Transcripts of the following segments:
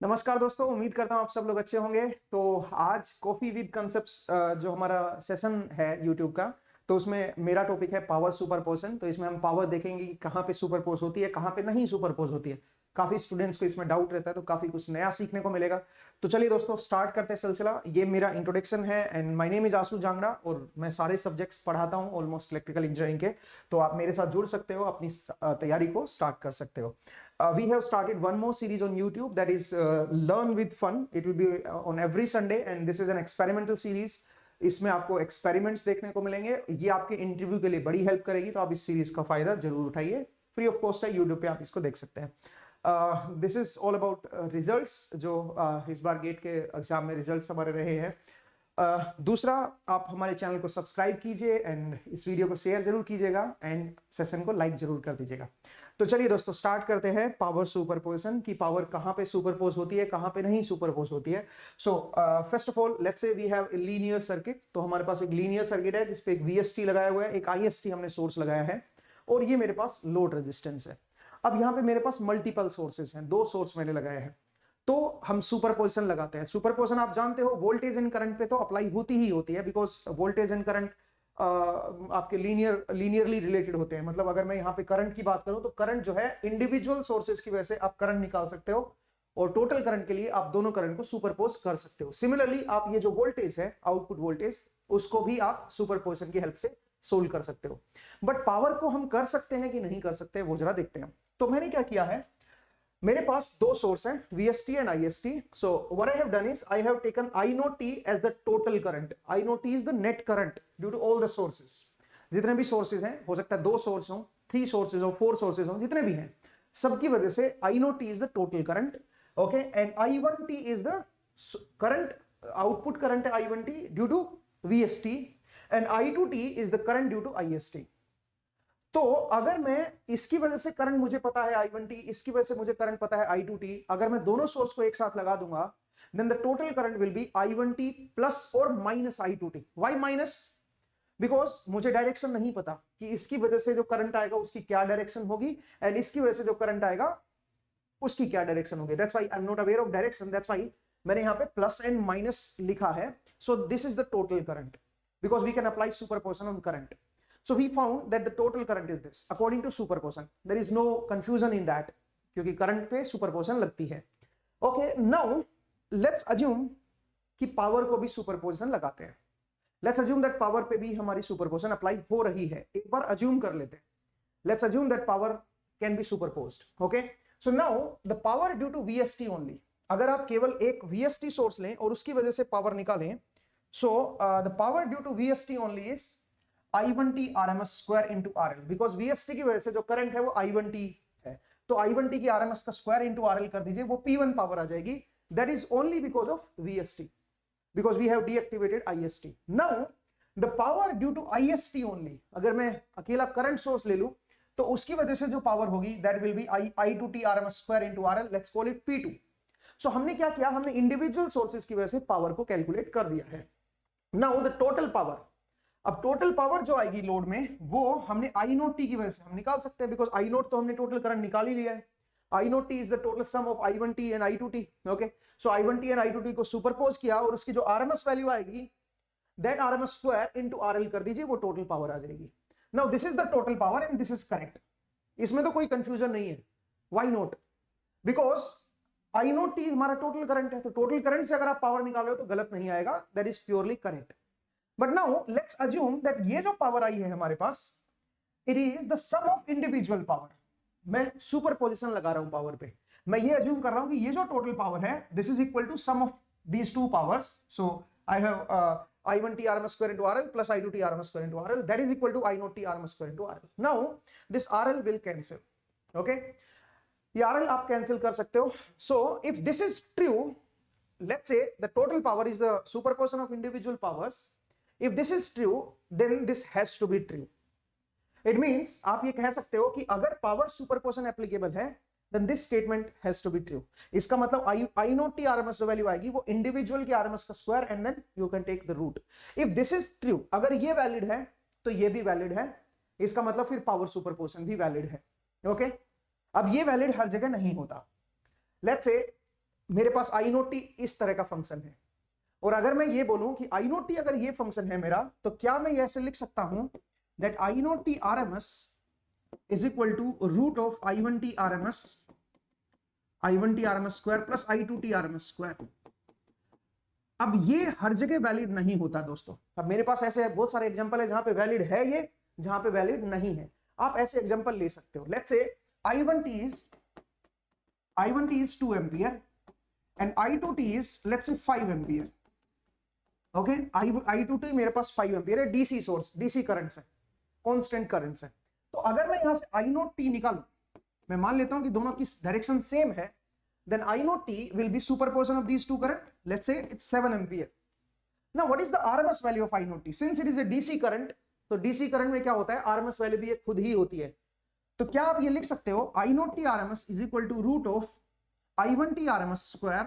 नमस्कार दोस्तों, उम्मीद करता हूँ आप सब लोग अच्छे होंगे। तो आज कॉफी विद कंसेप्ट्स जो हमारा सेशन है यूट्यूब का, तो उसमें मेरा टॉपिक है पावर सुपरपोजिशन। तो इसमें हम पावर देखेंगे कि कहाँ पे सुपरपोज होती है, कहाँ पे नहीं सुपरपोज होती है। काफी स्टूडेंट्स को इसमें डाउट रहता है, तो काफी कुछ नया सीखने को मिलेगा। तो चलिए दोस्तों, स्टार्ट करते हैं सिलसिला। ये मेरा इंट्रोडक्शन है एंड माय नेम इज आशु जांगड़ा और मैं सारे सब्जेक्ट्स पढ़ाता हूँ ऑलमोस्ट इलेक्ट्रिकल इंजीनियरिंग के। तो आप मेरे साथ जुड़ सकते हो, अपनी तैयारी को स्टार्ट कर सकते हो। We have started one more series on YouTube, that is Learn with Fun. It will be on every Sunday and this is an experimental series. इसमें आपको एक्सपेरिमेंट्स देखने को मिलेंगे। ये आपके इंटरव्यू के लिए बड़ी हेल्प करेगी, तो आप इस सीरीज का फायदा जरूर उठाइए। फ्री ऑफ कॉस्ट है, यूट्यूब पे आप इसको देख सकते हैं। This is all about results, जो इस बार गेट के एग्जाम में रिजल्ट्स हमारे रहे हैं। दूसरा, आप हमारे चैनल को सब्सक्राइब कीजिए एंड इस वीडियो को शेयर जरूर कीजिएगा एंड सेशन को लाइक जरूर कर दीजिएगा। तो चलिए दोस्तों, स्टार्ट करते हैं पावर सुपरपोजिशन की। पावर कहां पे सुपरपोज होती है, कहां पे नहीं सुपरपोज होती है। So first of all let's say we have a linear circuit. तो हमारे पास एक लीनियर सर्किट है जिसपे एक वीएसटी लगाया हुआ है, एक आईएसटी हमने सोर्स लगाया है और ये मेरे पास लोड रेजिस्टेंस है। अब यहाँ पे मेरे पास मल्टीपल सोर्सेज हैं, दो सोर्स मैंने लगाए हैं। तो हम सुपरपोजिशन लगाते हैं। सुपरपोजिशन आप जानते हो वोल्टेज एंड करंट पे तो अप्लाई होती ही होती है, बिकॉज वोल्टेज एंड करंट आपके लीनियरली रिलेटेड होते हैं। मतलब अगर मैं यहाँ पे करंट की बात करूं तो करंट जो है इंडिविजुअल सोर्सेज की वजह से आप करंट निकाल सकते हो और टोटल करंट के लिए आप दोनों करंट को सुपरपोज कर सकते हो। सिमिलरली आप ये जो वोल्टेज है, आउटपुट वोल्टेज, उसको भी आप सुपरपोजिशन की हेल्प से सोल्व कर सकते हो। बट पावर को हम कर सकते हैं कि नहीं कर सकते, वो जरा देखते हैं। तो मैंने क्या किया है, मेरे पास दो सोर्स हैं, VST and IST. So what I have done is I have taken I naught T as the total current. I naught T is the net current due to all the sources. जितने भी sources हैं, हो सकता है 2 source हो, 3 sources हो, 4 sources हो, जितने भी हैं, सबकी वजह से I naught T is the total current. Okay, and I1T is the current, output current है I1T due to VST and I2T is the current due to IST. तो अगर मैं इसकी वजह से करंट मुझे पता है I1T, इसकी वजह से मुझे करंट पता है I2T, अगर मैं दोनों सोर्स को एक साथ लगा दूंगा, then the total current will be I1T plus और minus I2T. Why minus? Because मुझे डायरेक्शन नहीं पता कि इसकी वजह से जो करंट आएगा उसकी क्या डायरेक्शन होगी एंड इसकी वजह से जो करंट आएगा उसकी क्या डायरेक्शन होगी। That's why I am not aware of direction, that's why मैंने यहां पे प्लस एंड माइनस लिखा है। So this is the total current because we can apply superposition on current. So we found that the total current is this according to superposition. There is no confusion in that क्योंकि current पे superposition लगती है. Okay, now let's assume कि power को भी superposition लगाते हैं. Let's assume that power पे भी हमारी सुपरपोजिशन अप्लाई हो रही है. एक बार assume कर लेते हैं. Let's assume that power can be superposed. Okay, so now the power due to VST only. अगर आप केवल एक VST सोर्स लें और उसकी वजह से पावर निकालें, so the power due to VST only is I1T RMS square into RL, because VST की वजह से जो करंट है वो I1T है, तो I1T की RMS का स्क्वायर इंटू RL कर दीजिए, वो P1 पावर आ जाएगी. That is only because of VST, because we have deactivated IST. Now the power due to IST only, अगर मैं अकेला करंट सोर्स ले लूं तो उसकी वजह से जो पावर होगी that will be I2T RMS square into RL, let's call it P2. सो हमने क्या किया, हमने इंडिविजुअल सोर्सेज की वजह से पावर को कैलकुलेट कर दिया है. नाउ द टोटल पावर, अब टोटल पावर जो आएगी लोड में वो हमने I naught T की वजह से हम निकाल सकते हैं, बिकॉज I naught तो हमने टोटल करंट निकाल ही लिया है. I naught T is the total sum of I1T and I2T. Okay, so I1T and I2T को सुपरपोज किया और उसकी जो RMS वैल्यू आएगी that RMS square into RL कर दीजिए, वो टोटल पावर आ जाएगी. Now this is the total power and this is correct. इसमें तो कोई कंफ्यूजन नहीं है. Why not? Because I naught T हमारा टोटल करंट है, तो टोटल करंट से अगर आप पावर निकाल रहे हो तो गलत नहीं आएगा, that is purely correct. But now let's assume that ये जो पावर आई है हमारे पास, it is the sum of individual power. मैं सुपरपोजिशन लगा रहा हूं पावर पे, मैं ये अज्यूम कर रहा हूं कि ये जो टोटल पावर है this is equal to sum of these two powers. So I have I1T RMS square into RL plus I2T RMS square into RL, that is equal to I naught T RMS square into RL. Now this RL will cancel. Okay, ये RL आप cancel कर सकते हो. So if this is true, let's say the total power is the superposition of individual powers. If this is true, then this has to be true. It means आप ये कह सकते हो कि अगर पावर सुपरपोजिशन एप्लीकेबल है, then this statement has to be true. इसका मतलब I naught T RMS जो वैल्यू आएगी वो इंडिविजुअल की RMS का square and then you can take the root. If this is true, अगर ये वैलिड है तो ये भी वैलिड है, इसका मतलब फिर पावर सुपरपोजिशन भी वैलिड है. ओके, अब ये वैलिड हर जगह नहीं होता. लेट्स से मेरे पास आई नोट टी इस तरह का फंक्शन है, और अगर मैं ये बोलूं कि आई नोट टी अगर ये फंक्शन है मेरा, तो क्या मैं ऐसे लिख सकता हूं that I naught T R M S is equal to root of I one T R M S square plus I two T R M S square. अब ये हर जगह वैलिड नहीं होता दोस्तों। अब मेरे पास ऐसे बहुत सारे एग्जांपल है जहां पे वैलिड है ये, जहां पे वैलिड नहीं है। आप ऐसे एग्जांपल ले सकते हो। Let's say I1t is 2 ampere and I2t is let's say 5 ampere. Okay, I2t मेरे पास 5 एम्पियर है, डीसी सोर्स, डीसी करंट्स है, कांस्टेंट करंट्स है। तो अगर मैं यहां से I नोट टी निकालूं, मैं मान लेता हूं कि दोनों की डायरेक्शन सेम है, then I note T will be superposition of these two current. Let's say it's 7 ampere. Now what is the RMS value of I note T? Since it is a DC current, तो DC current में क्या होता है, RMS value भी खुद ही होती है। तो क्या आप ये लिख सकते हो I note T RMS is equal to root of I1t RMS square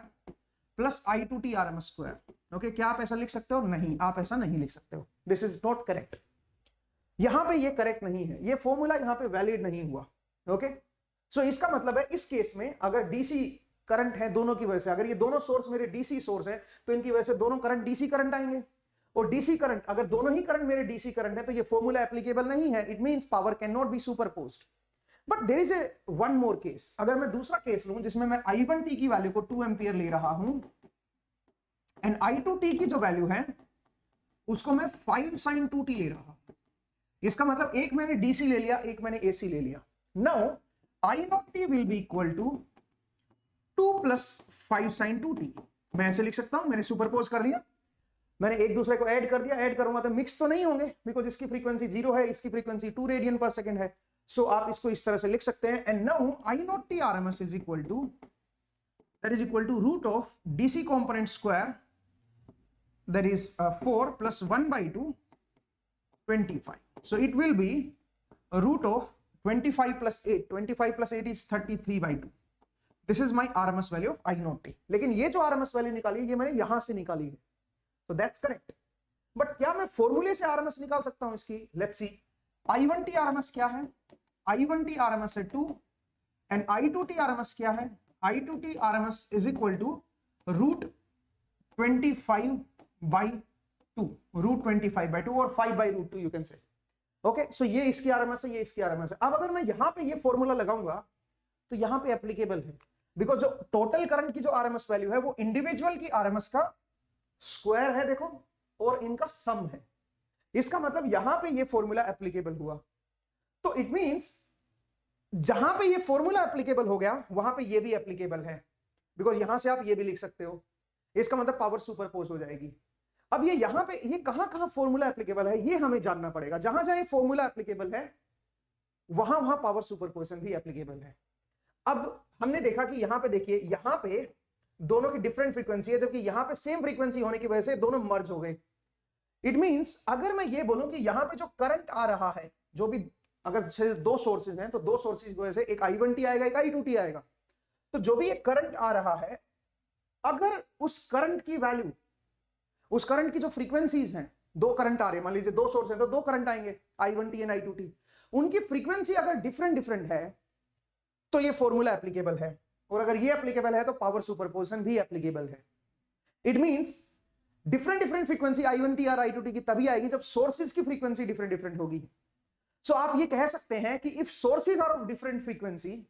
plus I2t RMS square. Okay, क्या आप ऐसा लिख सकते हो? नहीं, आप ऐसा नहीं लिख सकते हो। This is not correct. यहां पे ये करेक्ट नहीं है, ये फॉर्मूला यहां पे वैलिड नहीं हुआ। ओके, सो इसका मतलब है इस केस में अगर डीसी करंट है दोनों की वजह से, अगर ये दोनों सोर्स मेरे डीसी सोर्स है, तो इनकी वजह से दोनों करंट डीसी करंट आएंगे। और डीसी करंट, अगर दोनों ही करंट मेरे डीसी करंट है, तो ये फॉर्मूला एप्लीकेबल नहीं है। It means power can not be superposed. But there is a one more case. अगर मैं दूसरा केस लूं जिसमें मैं I1t की वैल्यू को 2 एम्पियर ले रहा हूं एंड I2t की जो वैल्यू है उसको मैं 5 sin 2t ले रहा हूं। इसका मतलब एक मैंने डीसी ले लिया, एक मैंने एसी ले लिया। Now I naught T will be equal to 2 plus 5 sin 2t। मैं ऐसे लिख सकता हूं, मैंने सुपरपोज कर दिया, मैंने एक दूसरे को ऐड कर दिया। ऐड करूंगा तो मिक्स तो नहीं होंगे, बिकॉज इसकी फ्रीक्वेंसी 0 है, इसकी फ्रीक्वेंसी 2 रेडियन पर सेकंड है। सो आप इसको इस तरह से लिख सकते हैं। And now I naught T RMS is equal to, that is equal to root of DC component square, that is 4 plus 1 by 2 25. So it will be a root of 25 plus 8. 25 plus 8 is 33 by 2. This is my RMS value of I naught T. लेकिन ये जो RMS value निकाली है, ये मैंने यहां से निकाली है, so that's correct. बट क्या मैं फॉर्मूले से RMS निकाल सकता हूं इसकी? Let's see. I1t RMS क्या है? I1t RMS है 2 and I2t RMS क्या है? I2t RMS is equal to root 25 by 2, root 25 by 2 और 5 by root 2 you can say. Okay, सो ये इसकी RMS है, ये इसकी RMS है। अब अगर मैं यहां पे ये फॉर्मूला लगाऊंगा तो यहां पे एप्लीकेबल है, बिकॉज जो टोटल करंट की जो RMS वैल्यू है वो इंडिविजुअल की RMS का स्क्वायर है, देखो, और इनका सम है। इसका मतलब यहां पे ये फॉर्मूला एप्लीकेबल हुआ। तो इट मींस जहां पे ये फॉर्मूला एप्लीकेबल हो गया, वहां पे ये भी एप्लीकेबल है, बिकॉज यहां से आप ये भी लिख सकते हो। इसका मतलब पावर सुपरपोज हो जाएगी। अब ये यहां पे ये कहां फॉर्मूला एप्लीकेबल है, ये हमें जानना पड़ेगा। जहां जहां ये फॉर्मूला एप्लीकेबल है, वहां वहां पावर सुपरपोजिशन भी एप्लीकेबल है। अब हमने देखा कि यहां पे देखिए, यहां पे दोनों की डिफरेंट फ्रीक्वेंसी है, जबकि यहां पे सेम फ्रीक्वेंसी होने की वजह से दोनों मर्ज हो गए। इट मींस अगर मैं ये बोलूं कि यहां पे जो करंट आ रहा है, जो भी, अगर दो सोर्सेज हैं तो दो सोर्सेज की वजह से एक I1t आएगा, एक I2t आएगा। तो जो भी एक करंट आ रहा है, अगर उस करंट की वैल्यू, उस करंट की जो फ्रीक्वेंसीज हैं, दो करंट आ रहे हैं, मान लीजिए दो सोर्स हैं तो दो करंट आएंगे, I1t एंड I2t, उनकी फ्रीक्वेंसी अगर डिफरेंट डिफरेंट है तो ये फॉर्मूला एप्लीकेबल है। और अगर ये एप्लीकेबल है तो पावर सुपरपोजिशन भी एप्लीकेबल है। It means different different frequency I1t और I2t की तभी आएगी जब सोर्सेज की फ्रीक्वेंसी डिफरेंट डिफरेंट होगी। सो आप ये कह सकते हैं कि if sources are of different frequency,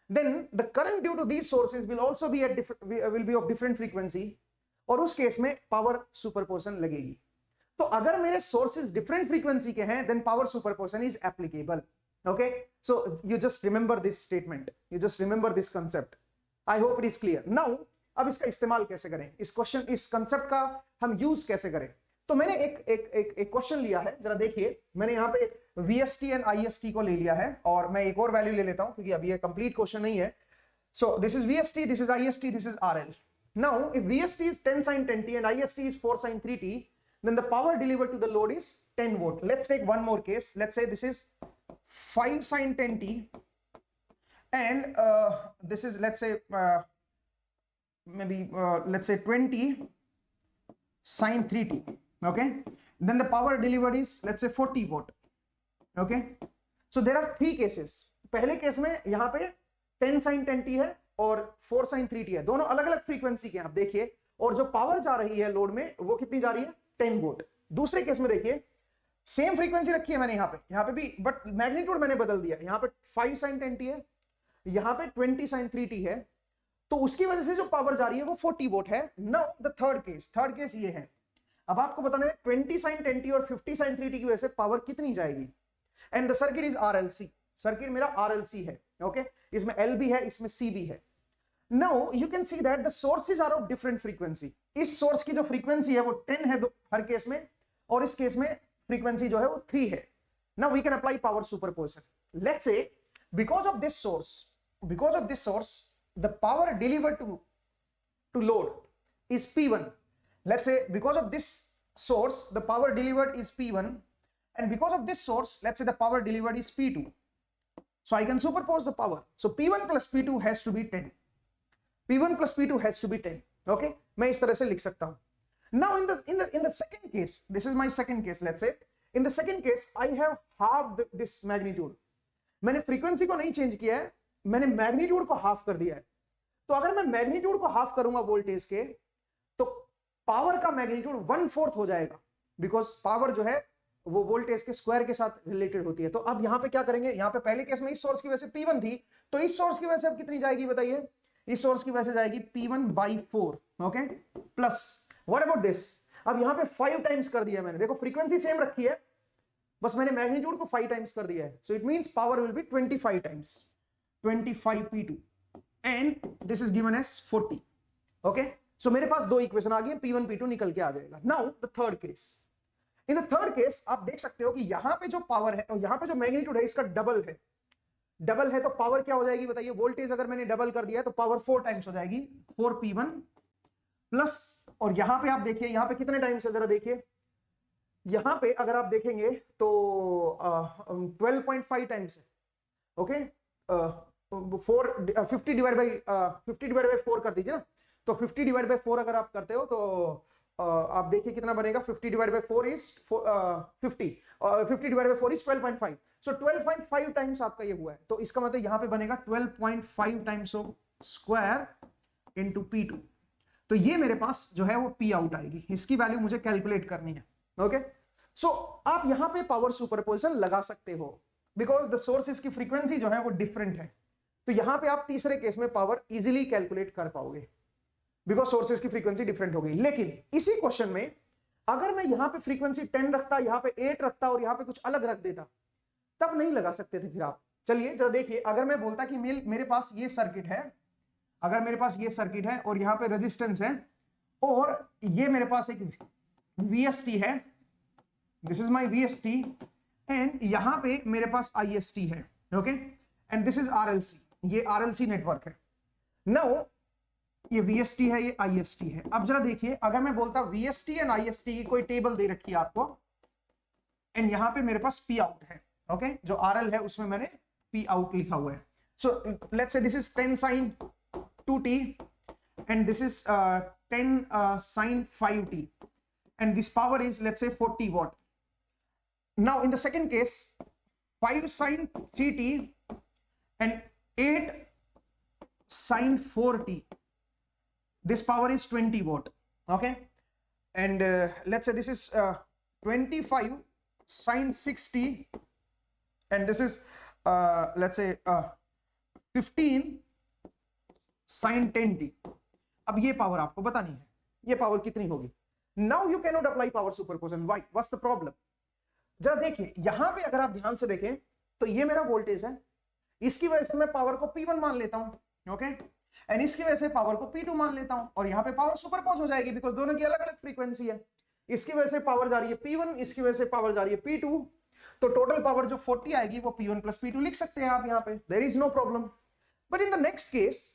then the current due to these sources will also be of different frequency, और उस केस में पावर सुपरपोजिशन लगेगी। तो अगर मेरे सोर्सेज डिफरेंट फ्रीक्वेंसी के हैं, then power superposition is applicable. Okay, so you just remember this statement, you just remember this concept. I hope it is clear now. अब इसका इस्तेमाल कैसे करें, इस क्वेश्चन, इस कंसेप्ट का हम यूज कैसे करें? तो मैंने एक क्वेश्चन लिया है, जरा देखिए। मैंने यहाँ पे VST एंड IST को ले लिया है, और मैं एक और वैल्यू ले लेता हूं क्योंकि अभी ये कंप्लीट क्वेश्चन नहीं है। So this is VST, this is IST, this is RL. Now if VST is 10 sin 10t and IST is 4 sin 3t, then the power delivered to the load is 10 volt. Let's take one more case. Let's say this is 5 sin 10t and this is, let's say maybe let's say 20 sin 3t. Okay, then the power delivered is, let's say, 40 watt. Okay, so there are three cases. पहले case में यहाँ पे 10 sin 10t है, और 4 sin 3t है, दोनों अलग अलग फ्रीक्वेंसी के हैं आप देखिए, और जो पावर जा रही है लोड में वो कितनी जा रही है 10 वोल्ट। दूसरे केस में देखिए सेम फ्रीक्वेंसी रखी है मैंने यहाँ पे भी, बट मैग्नीट्यूड मैंने बदल दिया, यहाँ पे 5 sin 10t है, यहाँ पे 20 sin 3t है, तो उसकी वजह से जो पावर जा रही है वो 40 वोल्ट है। नाउ द थर्ड केस ये है, अब आपको बताना है 20 sin 10t और 50 sin 3t की वजह से पावर कितनी जाएगी, and the circuit is RLC, circuit मेरा RLC है, ओके, इसमें L भी है, इसमें C भी है। Now you can see that the sources are of different frequency, इस सोर्स की जो फ्रीक्वेंसी है वो 10 है हर केस में, और इस केस में फ्रीक्वेंसी जो है वो 3 है। Now we can apply power superposition, let's say because of this source the power delivered to load is P1. Let's say because of this source the power delivered is P1, and because of this source let's say the power delivered is P2. So I can superpose the power. So P1 plus P2 has to be 10. P1 plus P2 has to be 10. Okay, मैं इस तरह से लिख सकता हूँ. Now in the second case, this is my second case. Let's say in the second case I have halved this magnitude. मैंने frequency को नहीं चेंज किया है, मैंने मैग्नीट्यूड को हाफ कर दिया है। तो अगर मैं मैग्नीट्यूड को हाफ करूंगा वोल्टेज के, तो पावर का मैग्नीट्यूड 1/4 हो जाएगा, बिकॉज पावर जो है वो वोल्टेज के स्क्वायर के साथ रिलेटेड होती है। तो अब यहां पे क्या करेंगे, यहां पे पहले केस में इस सोर्स की वजह से P1 थी, तो इस सोर्स की वजह से अब कितनी जाएगी बताइए, इस सोर्स की वजह से जाएगी P1/4, okay, plus what about this, अब यहां पे 5 टाइम्स कर दिया मैंने, देखो फ्रीक्वेंसी सेम रखी है, बस मैंने मैग्नीट्यूड को 5 टाइम्स कर दिया है। So it means power will be 25 times, 25 P2, and this is given as 40, okay. So मेरे पास दो इक्वेशन आ गई, P1 P2 निकल के आ जाएगा। Now the third case, in the third case आप देख सकते हो कि यहां पे जो पावर है और यहां पे जो मैग्नीट्यूड है इसका डबल है, डबल है, तो पावर क्या हो जाएगी बताइए, वोल्टेज अगर मैंने डबल कर दिया है तो पावर 4 टाइम्स हो जाएगी, 4P1 प्लस, और यहां पे आप देखिए यहां पे कितने टाइम्स है जरा देखिए, यहां पे अगर आप देखेंगे तो 12.5 टाइम्स है, ओके, 50 डिवाइड बाई 4 कर दीजिए ना, तो 50 डिवाइड बाई 4 अगर आप करते हो तो आप देखिए कितना बनेगा, 50 डिवाइड बाई 4 इज 50, और 50 divide by 4 is 12.5, so 12.5 times आपका ये हुआ है, तो इसका मतलब यहां पे बनेगा 12.5 times of square into P2, तो ये मेरे पास जो है वो P आउट आएगी, इसकी वैल्यू मुझे कैलकुलेट करनी है, ओके। सो आप यहां पे पावर सुपरपोजिशन लगा सकते हो, बिकॉज द सोर्सेज की फ्रीक्वेंसी जो है वो डिफरेंट है, तो यहां पे आप तीसरे केस में पावर इजीली कैलकुलेट कर पाओगे, बिकॉज सोर्सेज की फ्रीक्वेंसी डिफरेंट हो गई। लेकिन इसी क्वेश्चन में अगर मैं यहां पे फ्रीक्वेंसी 10 रखता, यहां पे 8 रखता और यहां पे कुछ अलग रख देता, तब नहीं लगा सकते थे फिर आप। चलिए जरा देखिए, अगर मैं बोलता कि मेरे पास ये सर्किट है, अगर मेरे पास ये सर्किट है और यहां पे रेजिस्टेंस है और ये मेरे पास एक VST है, this is my VST, and यहां पे मेरे पास IST है, okay, and this is RLC, ये RLC नेटवर्क है। नाउ ये VST है, ये IST है। अब जरा देखिए, अगर मैं बोलता VST एंड IST की कोई टेबल दे रखी है आपको, एंड यहां पे मेरे पास P आउट है, ओके, जो RL है उसमें मैंने P आउट लिखा हुआ है। So let's say this is 10 sin 2t and this is 10 sin 5t, and this power is let's say 40 watt. Now in the second case 5 sin 3t and 8 sin 4t, this power is 20 watt, okay, and let's say this is 25 sin 6t and this is let's say 15 sin 10t। अब ये power आपको बतानी है, ये power कितनी होगी। Now you can not apply power superposition, why, what's the problem. जरा देखिए यहां पे अगर आप ध्यान से देखें तो ये मेरा वोल्टेज है, इसकी वजह से मैं पावर को P1 मान लेता हूं, ओके, एंड इसकी वजह से पावर को P2 मान लेता हूं, और यहां पे पावर सुपरपोज हो जाएगी बिकॉज दोनों की अलग अलग फ्रीक्वेंसी है। इसकी वजह से पावर जा रही है P1, इसकी वजह से पावर जा रही है P2, तो टोटल पावर जो 40 आएगी वो P1 प्लस P2 लिख सकते हैं आप यहां पे, there is no problem. But in the next case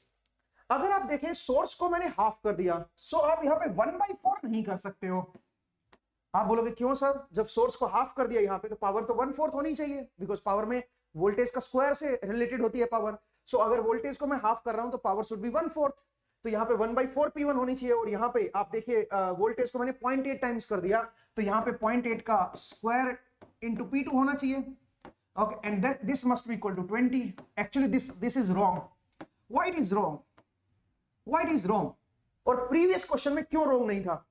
अगर आप देखें सोर्स को मैंने हाफ कर दिया, सो आप यहां पे 1/4 नहीं कर सकते हो। आप बोलोगे क्यों सर, जब सोर्स को हाफ कर दिया यहां पे तो पावर तो 1/4 होनी चाहिए, बिकॉज पावर में वोल्टेज का स्क्वायर से रिलेटेड होती है पावर। सो अगर वोल्टेज को मैं हाफ कर रहा हूं तो पावर शुड बी 1/4, तो यहां पे 1/4 P1 होनी चाहिए, और यहां पे आप देखिए वोल्टेज को मैंने 0.8 टाइम्स कर दिया, तो यहां पे 0.8 का स्क्वायर इंटू P2 होना चाहिए, okay, and this must be equal to 20। Actually this is wrong. Why it is wrong, why it is wrong, और प्रीवियस क्वेश्चन में क्यों रॉन्ग नहीं था?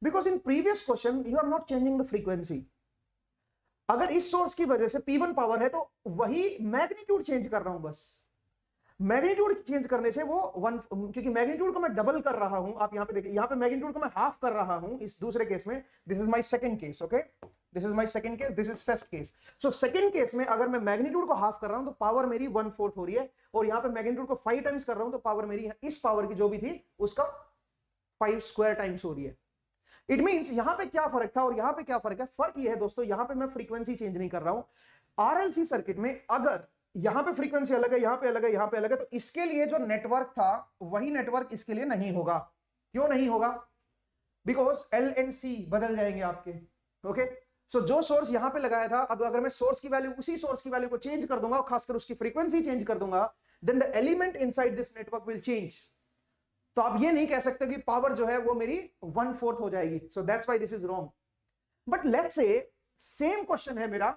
Because in previous question you are not changing the frequency. अगर इस source की वजह से P1 पावर है तो वही मैग्नीट्यूड चेंज कर रहा हूं बस। मैग्नीट्यूड चेंज करने से वो वन, क्योंकि मैग्नीट्यूड को मैं डबल कर रहा हूं, आप यहां पे देखिए, यहां पे मैग्नीट्यूड को मैं हाफ कर रहा हूं इस दूसरे केस में। This is my second case, okay, this is my second case, this is first case. So second case में अगर मैं मैग्नीट्यूड को हाफ कर रहा हूं तो पावर मेरी 1/4 हो रही है, और यहां पे मैग्नीट्यूड को 5 टाइम्स कर रहा हूं तो पावर मेरी इस पावर की जो भी थी उसका 5 स्क्वायर टाइम्स हो रही है। इट मींस यहां पे क्या फर्क था और यहां पे क्या फर्क है? फर्क ये है दोस्तों, यहां पे मैं फ्रीक्वेंसी चेंज नहीं कर रहा हूं। आरएलसी सर्किट में अगर यहां पे फ्रीक्वेंसी अलग है, यहां पे अलग है, यहां पे अलग है, तो इसके लिए जो नेटवर्क था वही नेटवर्क इसके लिए नहीं होगा। क्यों नहीं होगा? बिकॉज एल एंड सी बदल जाएंगे आपके, ओके। सो जो सोर्स यहां पे लगाया था, अब अगर मैं सोर्स की वैल्यू, उसी सोर्स की वैल्यू को चेंज कर दूंगा, खासकर उसकी फ्रीक्वेंसी चेंज कर दूंगा, then the element inside this network will change. तो आप ये नहीं कह सकते कि पावर जो है वो मेरी 1/4 हो जाएगी। So that's why this is wrong. But let's say same question है मेरा,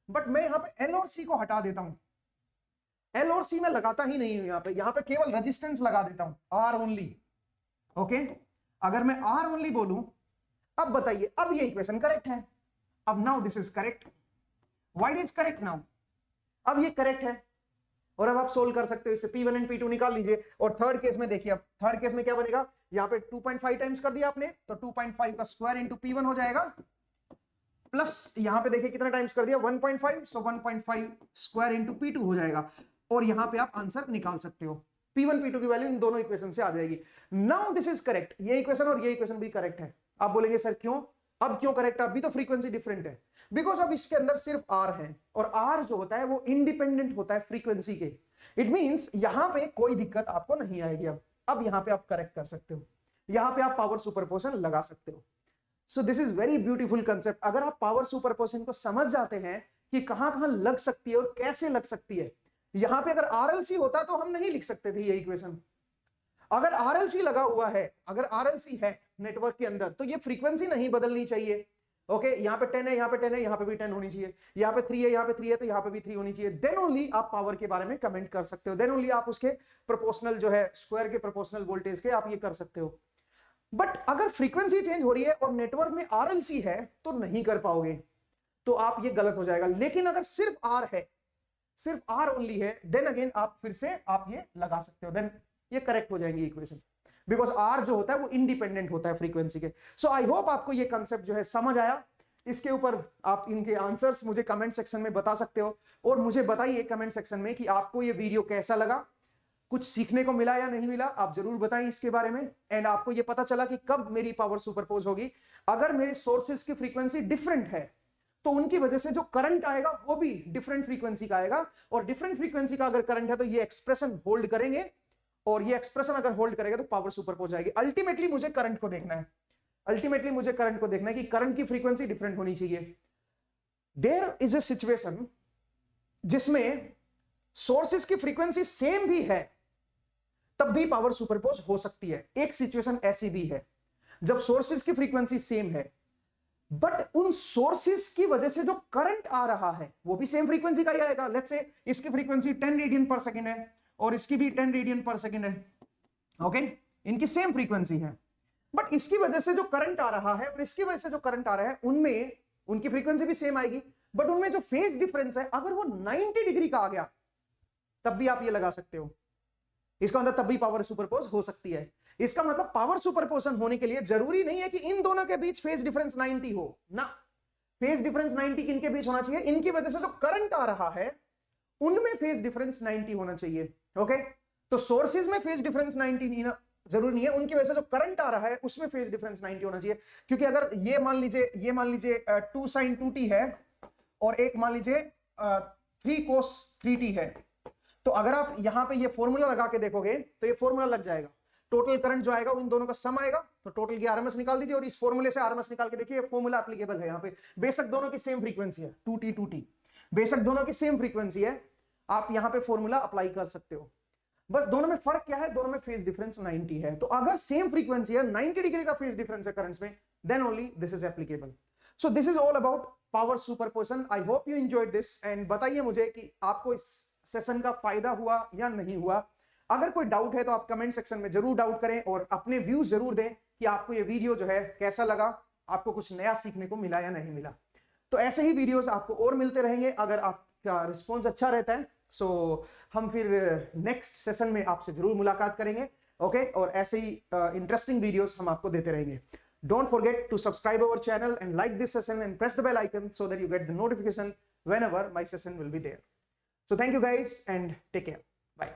बट मैं यहां पे एल और सी को हटा देता हूं। एल और सी में लगाता ही नहीं हूं, यहां पे केवल रेजिस्टेंस लगा देता हूं, आर ओनली, ओके। अगर मैं आर ओनली बोलूं, अब बताइए, अब ये इक्वेशन करेक्ट है। अब now this is correct. Why it is correct now? अब ये करेक्ट है, और अब आप सोल्व कर सकते हो इससे। P1 एंड P2 निकाल लीजिए, और थर्ड केस में देखिए, अब थर्ड केस में क्या बनेगा? यहाँ पे 2.5 टाइम्स कर दिया आपने, तो 2.5 का स्क्वायर इंटू P1 हो जाएगा, प्लस यहाँ पे देखिए कितना टाइम्स कर दिया, 1.5, सो 1.5 स्क्वायर इंटू P2 हो जाएगा, और यहाँ पे आप आंसर निकाल सकते हो। P1 P2 की वैल्यू इन दोनों इक्वेशन से आ जाएगी। नाउ दिस इज करेक्ट, ये इक्वेशन और ये इक्वेशन भी करेक्ट है। आप बोलेंगे सर क्यों? अब क्यों करेक्ट? अभी तो फ्रीक्वेंसी डिफरेंट है, बिकॉज अब इसके अंदर सिर्फ आर है, और आर जो होता है वो इंडिपेंडेंट होता है फ्रीक्वेंसी के। इट मींस यहां पे कोई दिक्कत आपको नहीं आएगी। अब यहां पे आप करेक्ट कर सकते हो, यहां पे आप पावर सुपरपोजिशन लगा सकते हो। सो this is very beautiful concept. अगर आप पावर सुपरपोजिशन को समझ जाते हैं कि कहां कहां लग सकती है और कैसे लग सकती है, यहां पे अगर आरएलसी होता तो हम नहीं लिख सकते थे ये इक्वेशन। अगर आरएलसी लगा हुआ है, अगर आरएलसी है नेटवर्क के अंदर, तो ये फ्रीक्वेंसी नहीं बदलनी चाहिए, ओके। यहाँ पे 10 है, यहाँ पे 10 है, यहाँ पे भी 10 होनी चाहिए, यहाँ पे 3 है, यहाँ पे 3 है, तो यहाँ पे भी 3 होनी चाहिए। देन ओनली आप पावर के बारे में कमेंट कर सकते हो, देन ओनली आप उसके प्रोपोर्शनल जो है, स्क्वायर के प्रोपोर्शनल वोल्टेज के आप ये कर सकते हो। बट अगर फ्रीक्वेंसी चेंज हो रही है और नेटवर्क में आरएलसी है तो नहीं कर पाओगे, तो आप ये गलत हो जाएगा। लेकिन अगर सिर्फ आर है, सिर्फ आर ओनली है, देन अगेन आप फिर से आप ये लगा सकते हो, देन ये करेक्ट हो जाएंगी इक्वेशन, बिकॉज आर जो होता है वो इंडिपेंडेंट होता है फ्रीक्वेंसी के। सो आई होप आपको ये कंसेप्ट जो है समझ आया। इसके ऊपर आप इनके आंसर्स मुझे कमेंट सेक्शन में बता सकते हो, और मुझे बताइए कमेंट सेक्शन में कि आपको ये वीडियो कैसा लगा, कुछ सीखने को मिला या नहीं मिला, आप जरूर बताएं इसके बारे में। एंड आपको ये पता चला कि कब मेरी पावर सुपरपोज होगी। अगर मेरे सोर्सेज की फ्रीक्वेंसी डिफरेंट है तो उनकी वजह से जो करंट आएगा वो भी डिफरेंट फ्रीक्वेंसी का आएगा, और डिफरेंट फ्रीक्वेंसी का अगर करंट है तो ये एक्सप्रेशन होल्ड करेंगे, और ये एक्सप्रेशन अगर होल्ड करेगा तो पावर सुपरपोज आएगी। अल्टीमेटली मुझे करंट को देखना है, अल्टीमेटली मुझे करंट को देखना है कि करंट की फ्रीक्वेंसी डिफरेंट होनी चाहिए। देयर इज अ सिचुएशन जिसमें सोर्सेज की फ्रीक्वेंसी सेम भी है, तब भी पावर सुपरपोज हो सकती है। एक सिचुएशन ऐसी भी है जब सोर्सेज की फ्रीक्वेंसी सेम है, बट उन सोर्सेज की वजह से जो करंट आ रहा है वो भी सेम फ्रीक्वेंसी का ही आएगा। लेट्स से इसकी फ्रीक्वेंसी 10 रेडियन पर सेकंड है और इसकी भी 10 रेडियन पर सेकंड है, ओके। इनकी सेम फ्रीक्वेंसी है, बट इसकी वजह से जो करंट आ रहा है और इसकी वजह से जो करंट आ रहा है, उनमें उनकी फ्रीक्वेंसी भी सेम आएगी, बट उनमें जो फेज डिफरेंस है अगर वो 90 डिग्री का आ गया, तब भी आप ये लगा सकते हो। इसका मतलब तब भी पावर सुपरपोज हो सकती है। इसका मतलब पावर सुपरपोजिशन होने के लिए जरूरी नहीं है कि इन दोनों के बीच फेज डिफरेंस 90 हो ना। फेज डिफरेंस 90 किनके बीच होना चाहिए? इनकी वजह से जो करंट आ रहा है उनमें फेज डिफरेंस 90 होना चाहिए, ओके। तो सोर्सेज में फेज डिफरेंस 90 जरूरी नहीं है, उनकी वजह से जो करंट आ रहा है उसमें फेज डिफरेंस 90 होना चाहिए। क्योंकि अगर ये मान लीजिए 2 sin 2t है और एक मान लीजिए 3 cos 3t है, तो अगर आप यहां पे ये फॉर्मूला लगा के देखोगे तो ये फॉर्मूला लग जाएगा। टोटल करंट जो आएगा इन दोनों का सम आएगा, तो टोटल की आरएमएस निकाल दीजिए और इस फॉर्मूले से आरएमएस निकाल के देखिए, फॉर्मूला एप्लीकेबल है यहाँ पे। बेशक दोनों की सेम फ्रीक्वेंसी है 2t, बेशक दोनों की सेम फ्रीक्वेंसी है, आप यहाँ पे फॉर्मूला अप्लाई कर सकते हो। बस दोनों में फर्क क्या है? दोनों में फेज डिफरेंस 90 है। तो अगर सेम फ्रीक्वेंसी है, 90 डिग्री का फेज डिफरेंस है करंट्स में, then only this is applicable. So this is all about power superposition. I hope you enjoyed this, and बताइए मुझे कि आपको इस सेशन का फायदा हुआ या नहीं हुआ। अगर कोई डाउट है तो आप कमेंट सेक्शन में जरूर डाउट करें और अपने व्यूज जरूर दें कि आपको ये वीडियो जो है कैसा लगा, आपको कुछ नया सीखने को मिला या नहीं मिला। तो ऐसे ही वीडियोस आपको और मिलते रहेंगे अगर आपका रिस्पॉन्स अच्छा रहता है। सो हम फिर नेक्स्ट सेशन में आपसे जरूर मुलाकात करेंगे। ओके, और ऐसे ही इंटरेस्टिंग वीडियोस हम आपको देते रहेंगे। Don't forget to subscribe our channel and like this session and press the bell icon so that you get the notification whenever my session will be there. So thank you guys and take care. Bye.